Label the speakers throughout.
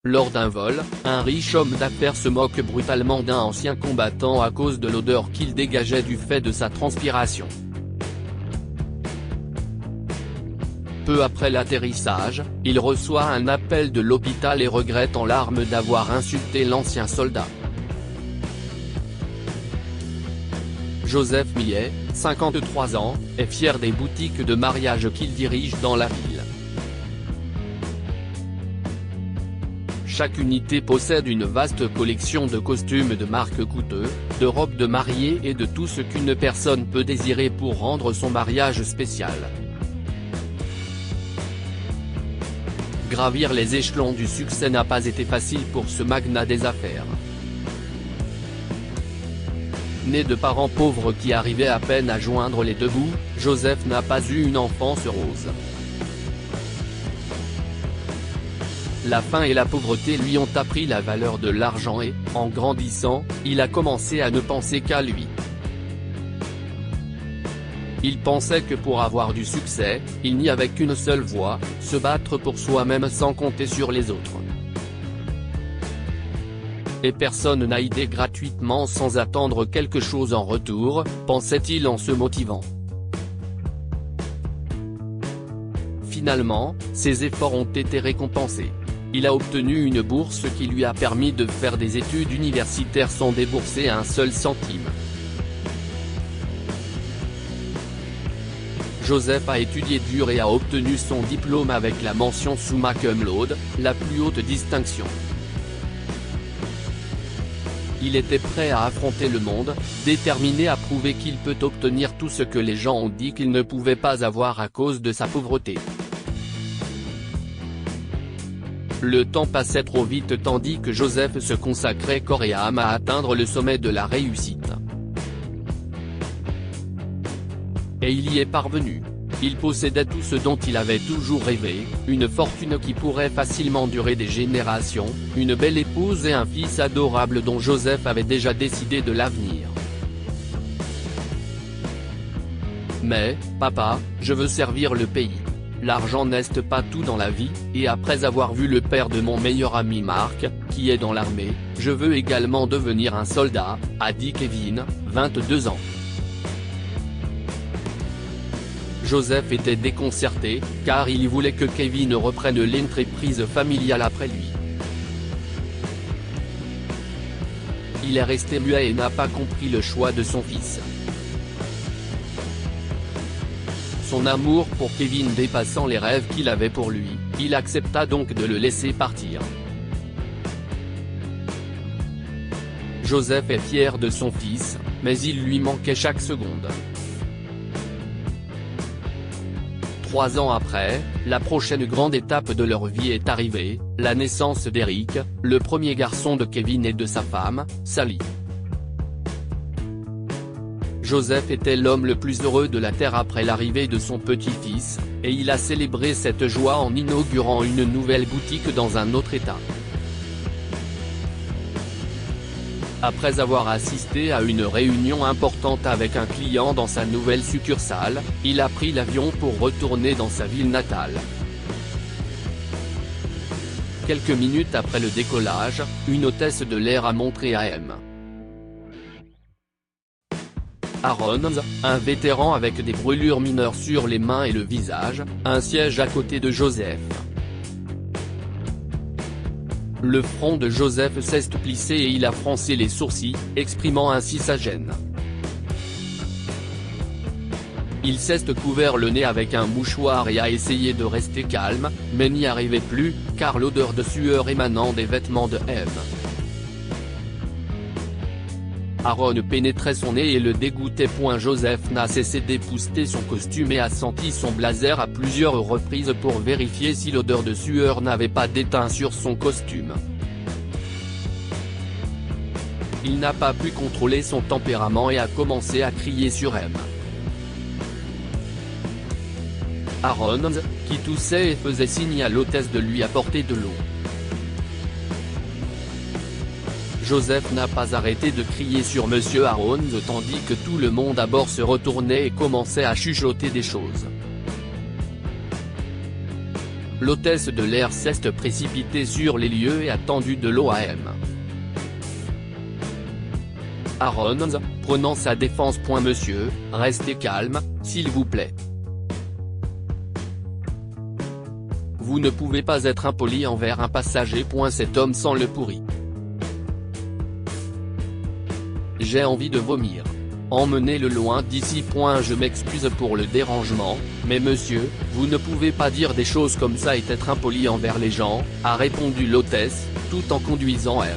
Speaker 1: Lors d'un vol, un riche homme d'affaires se moque brutalement d'un ancien combattant à cause de l'odeur qu'il dégageait du fait de sa transpiration. Peu après l'atterrissage, il reçoit un appel de l'hôpital et regrette en larmes d'avoir insulté l'ancien soldat. Joseph Millet, 53 ans, est fier des boutiques de mariage qu'il dirige dans la ville. Chaque unité possède une vaste collection de costumes de marque coûteux, de robes de mariée et de tout ce qu'une personne peut désirer pour rendre son mariage spécial. Gravir les échelons du succès n'a pas été facile pour ce magnat des affaires. Né de parents pauvres qui arrivaient à peine à joindre les deux bouts, Joseph n'a pas eu une enfance rose. La faim et la pauvreté lui ont appris la valeur de l'argent et, en grandissant, il a commencé à ne penser qu'à lui. Il pensait que pour avoir du succès, il n'y avait qu'une seule voie, se battre pour soi-même sans compter sur les autres. Et personne n'a aidé gratuitement sans attendre quelque chose en retour, pensait-il en se motivant. Finalement, ses efforts ont été récompensés. Il a obtenu une bourse qui lui a permis de faire des études universitaires sans débourser un seul centime. Joseph a étudié dur et a obtenu son diplôme avec la mention summa cum laude, la plus haute distinction. Il était prêt à affronter le monde, déterminé à prouver qu'il peut obtenir tout ce que les gens ont dit qu'il ne pouvait pas avoir à cause de sa pauvreté. Le temps passait trop vite tandis que Joseph se consacrait corps et âme à atteindre le sommet de la réussite. Et il y est parvenu. Il possédait tout ce dont il avait toujours rêvé, une fortune qui pourrait facilement durer des générations, une belle épouse et un fils adorable dont Joseph avait déjà décidé de l'avenir. Mais, papa, je veux servir le pays. L'argent n'est pas tout dans la vie, et après avoir vu le père de mon meilleur ami Marc, qui est dans l'armée, je veux également devenir un soldat, a dit Kevin, 22 ans. Joseph était déconcerté, car il voulait que Kevin reprenne l'entreprise familiale après lui. Il est resté muet et n'a pas compris le choix de son fils. Son amour pour Kevin dépassant les rêves qu'il avait pour lui, il accepta donc de le laisser partir. Joseph est fier de son fils, mais il lui manquait chaque seconde. 3 ans après, la prochaine grande étape de leur vie est arrivée, la naissance d'Eric, le premier garçon de Kevin et de sa femme, Sally. Joseph était l'homme le plus heureux de la terre après l'arrivée de son petit-fils, et il a célébré cette joie en inaugurant une nouvelle boutique dans un autre état. Après avoir assisté à une réunion importante avec un client dans sa nouvelle succursale, il a pris l'avion pour retourner dans sa ville natale. Quelques minutes après le décollage, une hôtesse de l'air a montré à M. Aaron, un vétéran avec des brûlures mineures sur les mains et le visage, un siège à côté de Joseph. Le front de Joseph s'est plissé et il a froncé les sourcils, exprimant ainsi sa gêne. Il s'est couvert le nez avec un mouchoir et a essayé de rester calme, mais n'y arrivait plus, car l'odeur de sueur émanant des vêtements de M. Aaron pénétrait son nez et le dégoûtait. Joseph n'a cessé d'épousseter son costume et a senti son blazer à plusieurs reprises pour vérifier si l'odeur de sueur n'avait pas déteint sur son costume. Il n'a pas pu contrôler son tempérament et a commencé à crier sur M. Aaron, qui toussait et faisait signe à l'hôtesse de lui apporter de l'eau. Joseph n'a pas arrêté de crier sur Monsieur Aaron tandis que tout le monde à bord se retournait et commençait à chuchoter des choses. l'hôtesse de l'air s'est précipitée sur les lieux et a tendu de l'eau à M. Aarons, prenant sa défense. Monsieur, restez calme, s'il vous plaît. Vous ne pouvez pas être impoli envers un passager. Cet homme sent le pourri. J'ai envie de vomir. Emmenez-le loin d'ici. Je m'excuse pour le dérangement, mais monsieur, vous ne pouvez pas dire des choses comme ça et être impoli envers les gens, a répondu l'hôtesse, tout en conduisant M.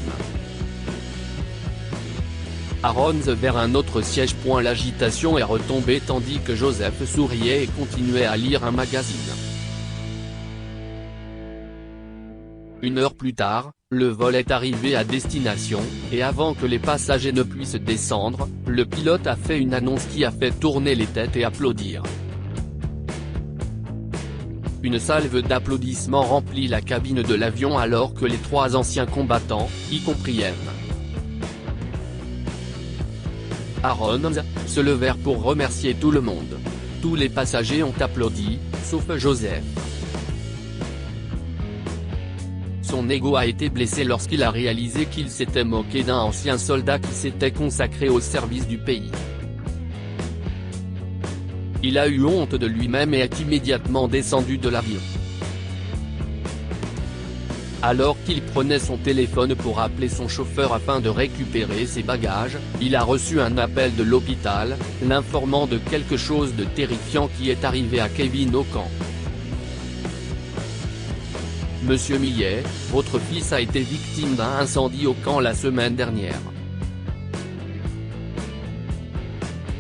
Speaker 1: Aarons vers un autre siège. L'agitation est retombée tandis que Joseph souriait et continuait à lire un magazine. Une heure plus tard, le vol est arrivé à destination, et avant que les passagers ne puissent descendre, le pilote a fait une annonce qui a fait tourner les têtes et applaudir. Une salve d'applaudissements remplit la cabine de l'avion alors que les 3 anciens combattants, y compris M. Aarons, se levèrent pour remercier tout le monde. Tous les passagers ont applaudi, sauf Joseph. Son ego a été blessé lorsqu'il a réalisé qu'il s'était moqué d'un ancien soldat qui s'était consacré au service du pays. Il a eu honte de lui-même et est immédiatement descendu de l'avion. Alors qu'il prenait son téléphone pour appeler son chauffeur afin de récupérer ses bagages, il a reçu un appel de l'hôpital, l'informant de quelque chose de terrifiant qui est arrivé à Kevin au camp. Monsieur Millet, votre fils a été victime d'un incendie au camp la semaine dernière.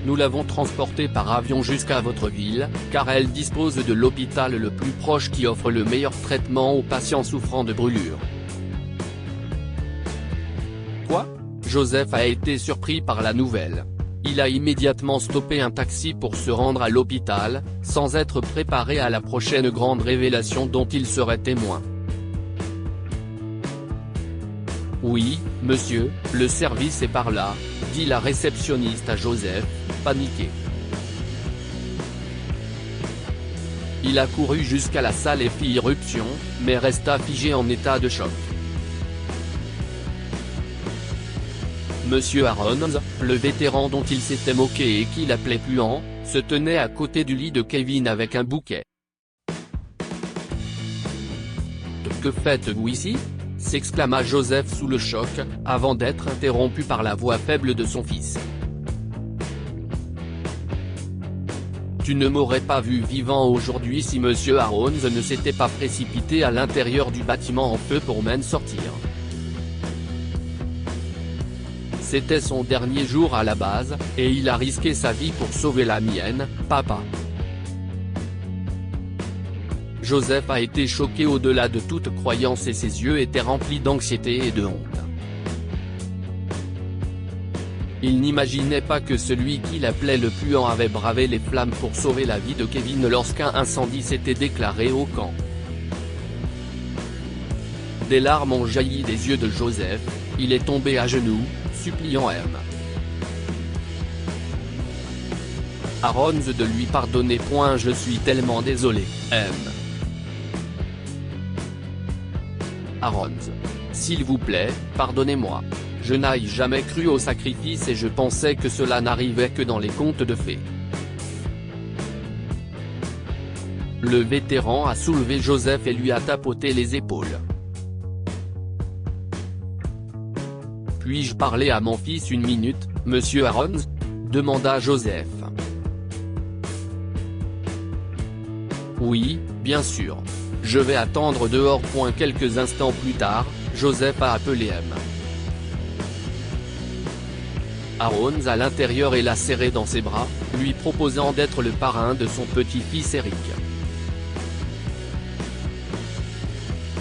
Speaker 1: Nous l'avons transporté par avion jusqu'à votre ville, car elle dispose de l'hôpital le plus proche qui offre le meilleur traitement aux patients souffrant de brûlures. Quoi ? Joseph a été surpris par la nouvelle. Il a immédiatement stoppé un taxi pour se rendre à l'hôpital, sans être préparé à la prochaine grande révélation dont il serait témoin. Oui, monsieur, le service est par là, dit la réceptionniste à Joseph, paniqué. Il a couru jusqu'à la salle et fit irruption, mais resta figé en état de choc. Monsieur Aarons, le vétéran dont il s'était moqué et qu'il appelait puant, se tenait à côté du lit de Kevin avec un bouquet. « Que faites-vous ici ?» s'exclama Joseph sous le choc, avant d'être interrompu par la voix faible de son fils. « Tu ne m'aurais pas vu vivant aujourd'hui si monsieur Aarons ne s'était pas précipité à l'intérieur du bâtiment en feu pour m'en sortir. C'était son dernier jour à la base, et il a risqué sa vie pour sauver la mienne, papa. » Joseph a été choqué au-delà de toute croyance et ses yeux étaient remplis d'anxiété et de honte. Il n'imaginait pas que celui qu'il appelait le puant avait bravé les flammes pour sauver la vie de Kevin lorsqu'un incendie s'était déclaré au camp. Des larmes ont jailli des yeux de Joseph, il est tombé à genoux, suppliant M. Aarons de lui pardonner. Je suis tellement désolé, M. Aarons. S'il vous plaît, pardonnez-moi. Je n'ai jamais cru au sacrifice et je pensais que cela n'arrivait que dans les contes de fées. Le vétéran a soulevé Joseph et lui a tapoté les épaules. Puis-je parler à mon fils une minute, monsieur Aarons ? demanda Joseph. Oui, bien sûr. Je vais attendre dehors. Quelques instants plus tard, Joseph a appelé M. Aarons à l'intérieur et l'a serré dans ses bras, lui proposant d'être le parrain de son petit-fils Eric.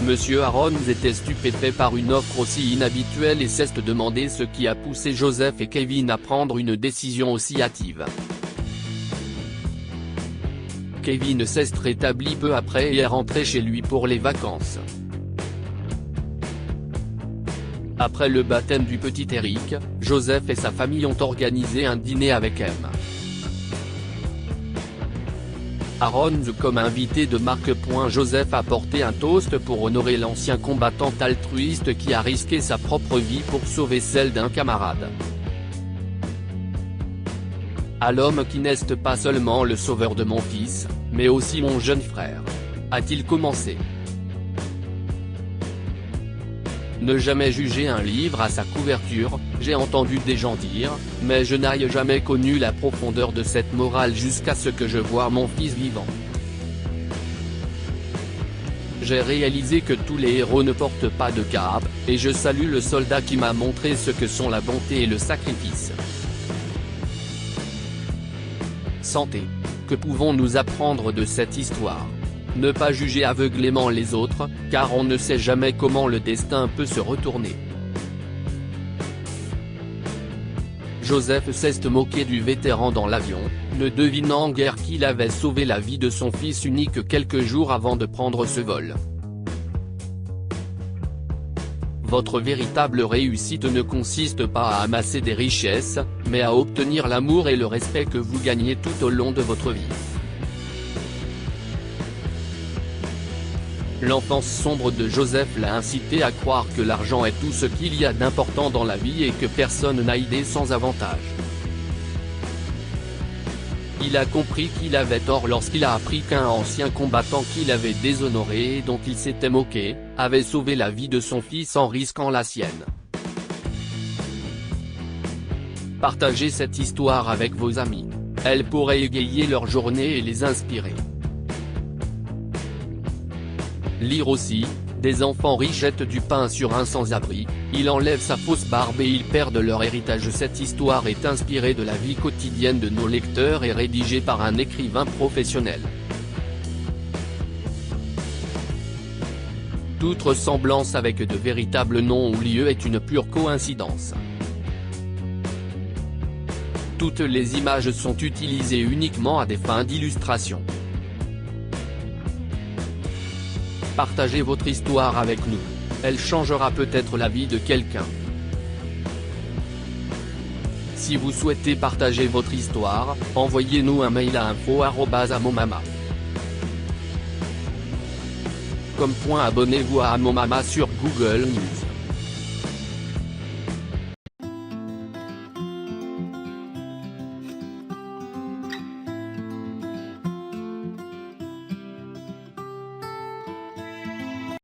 Speaker 1: Monsieur Aarons était stupéfait par une offre aussi inhabituelle et s'est demandé ce qui a poussé Joseph et Kevin à prendre une décision aussi hâtive. Kevin s'est rétabli peu après et est rentré chez lui pour les vacances. Après le baptême du petit Eric, Joseph et sa famille ont organisé un dîner avec M. Aaron comme invité de Marc. Joseph a porté un toast pour honorer l'ancien combattant altruiste qui a risqué sa propre vie pour sauver celle d'un camarade. À l'homme qui n'est pas seulement le sauveur de mon fils, mais aussi mon jeune frère. A-t-il commencé. Ne jamais juger un livre à sa couverture, j'ai entendu des gens dire, mais je n'ai jamais connu la profondeur de cette morale jusqu'à ce que je voie mon fils vivant. J'ai réalisé que tous les héros ne portent pas de cape, et je salue le soldat qui m'a montré ce que sont la bonté et le sacrifice. Santé. Que pouvons-nous apprendre de cette histoire? Ne pas juger aveuglément les autres, car on ne sait jamais comment le destin peut se retourner. Joseph s'est moqué du vétéran dans l'avion, ne devinant guère qu'il avait sauvé la vie de son fils unique quelques jours avant de prendre ce vol. Votre véritable réussite ne consiste pas à amasser des richesses, mais à obtenir l'amour et le respect que vous gagnez tout au long de votre vie. L'enfance sombre de Joseph l'a incité à croire que l'argent est tout ce qu'il y a d'important dans la vie et que personne n'a idée sans avantage. Il a compris qu'il avait tort lorsqu'il a appris qu'un ancien combattant qu'il avait déshonoré et dont il s'était moqué, avait sauvé la vie de son fils en risquant la sienne. Partagez cette histoire avec vos amis. Elle pourrait égayer leur journée et les inspirer. Lire aussi, des enfants riches jettent du pain sur un sans-abri, il enlève sa fausse barbe et ils perdent leur héritage. Cette histoire est inspirée de la vie quotidienne de nos lecteurs et rédigée par un écrivain professionnel. Toute ressemblance avec de véritables noms ou lieux est une pure coïncidence. Toutes les images sont utilisées uniquement à des fins d'illustration. Partagez votre histoire avec nous. Elle changera peut-être la vie de quelqu'un. Si vous souhaitez partager votre histoire, envoyez-nous un mail à info@amomama.com. Abonnez-vous à Amomama sur Google News.